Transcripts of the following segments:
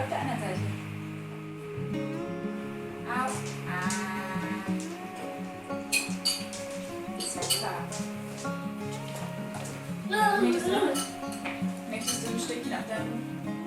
auf der anderen Seite. Au. Ist ja klar. Möchtest du ein Stückchen auf deinem...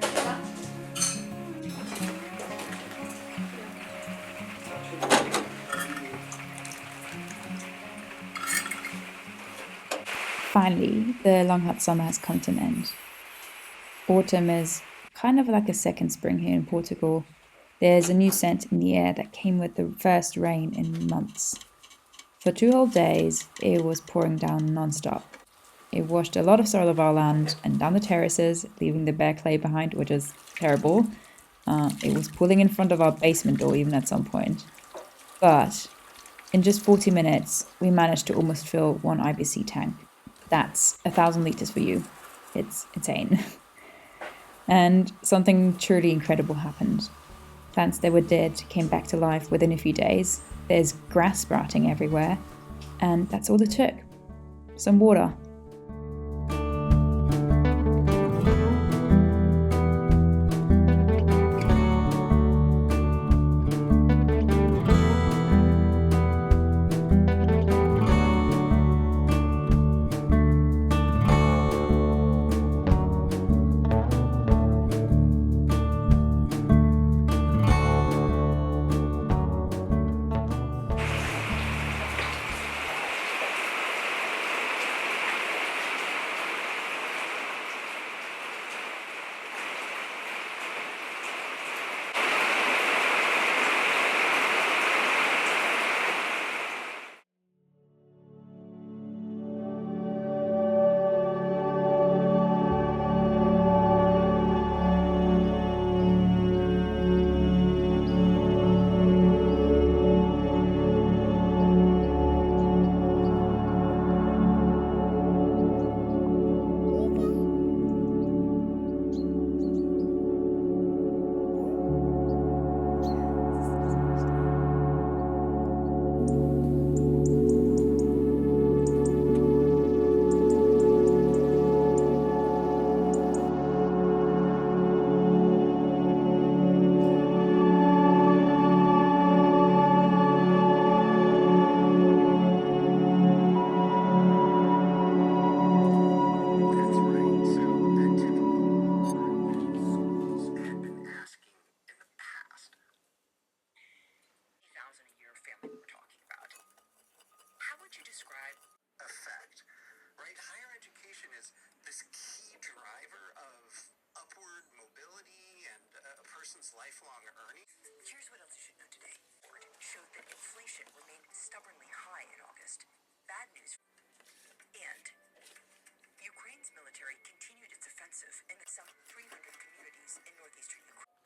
Ja? Finally, the long hot summer has come to an end. Autumn is kind of like a second spring here in Portugal. There's a new scent in the air that came with the first rain in months. For 2 whole days, it was pouring down non-stop. It washed a lot of soil of our land and down the terraces, leaving the bare clay behind, which is terrible. It was pulling in front of our basement door even at some point. But in just 40 minutes, we managed to almost fill one IBC tank. That's 1,000 liters for you. It's insane. And something truly incredible happened. Plants that were dead came back to life within a few days. There's grass sprouting everywhere. And that's all it took. Some water. Lifelong earning. Here's what else you should know today. Showed that inflation remained stubbornly high in August. Bad news. And Ukraine's military continued its offensive in some 300 communities in northeastern Ukraine.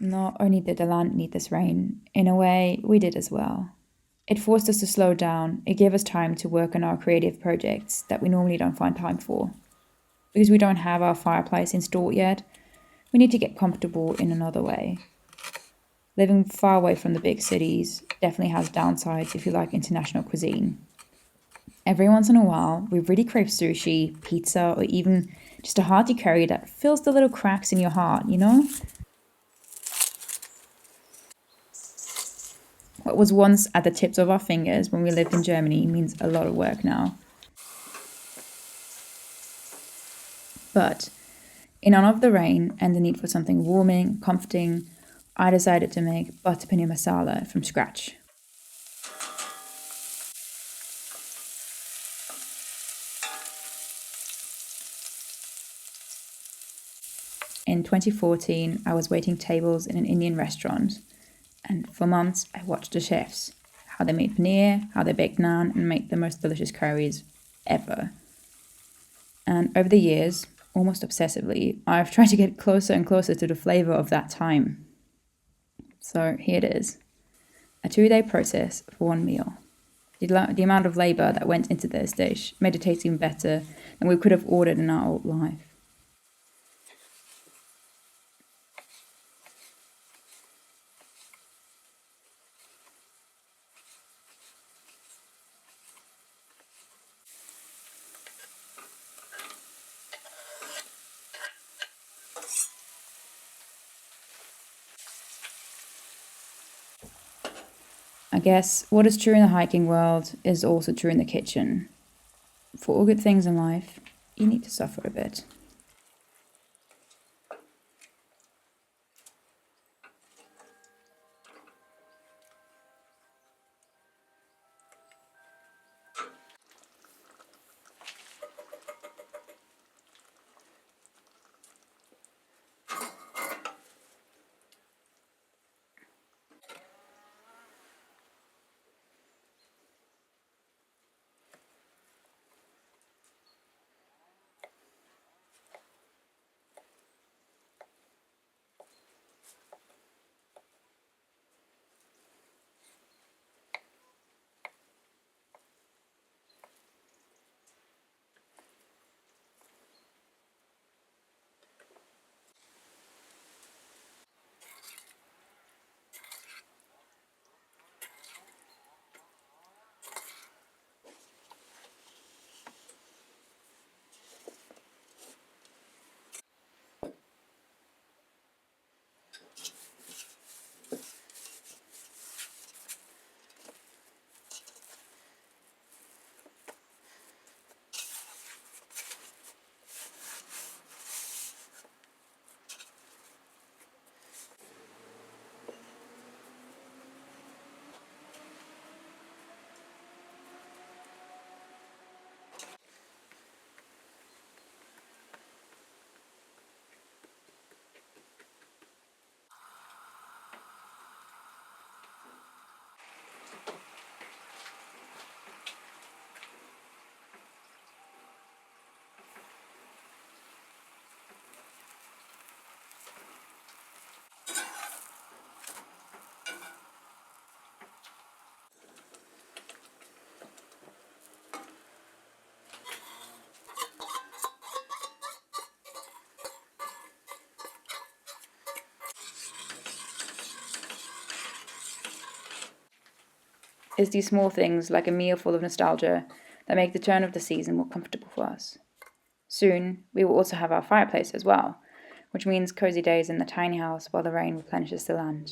Not only did the land need this rain, in a way, we did as well. It forced us to slow down. It gave us time to work on our creative projects that we normally don't find time for. Because we don't have our fireplace installed yet, we need to get comfortable in another way. Living far away from the big cities definitely has downsides if you like international cuisine. Every once in a while, we really crave sushi, pizza, or even just a hearty curry that fills the little cracks in your heart, you know? What was once at the tips of our fingers when we lived in Germany means a lot of work now. But in honor of the rain and the need for something warming, comforting, I decided to make butter paneer masala from scratch. In 2014, I was waiting tables in an Indian restaurant, and for months I watched the chefs, how they made paneer, how they baked naan, and make the most delicious curries ever. And over the years, almost obsessively, I've tried to get closer and closer to the flavour of that time. So here it is. A 2-day process for one meal. The amount of labour that went into this dish made it taste even better than we could have ordered in our old life. I guess what is true in the hiking world is also true in the kitchen. For all good things in life, you need to suffer a bit. It's these small things, like a meal full of nostalgia, that make the turn of the season more comfortable for us. Soon, we will also have our fireplace as well, which means cozy days in the tiny house while the rain replenishes the land.